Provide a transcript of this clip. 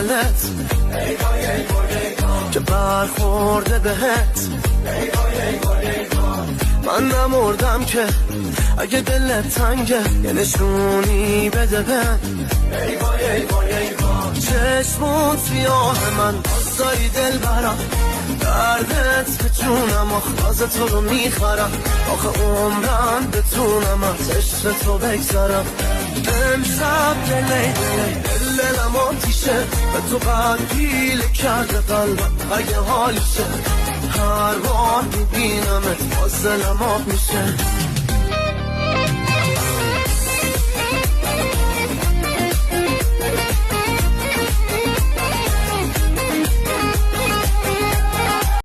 دلت که برخورده بهت. من نمردم که اگه دلت تنگه یه نشونی بده بهم. چشمون سیاه من بازداری دل برم، دردت به جونم آخلاز تو رو میخرم. آخه عمرم بتونم از عشق تو بگذرم. امشب دلم آتیشه به تو قد پیله کرده قلبم. اگه حالیشه هر بار میبینمت باز دلم آب میشه.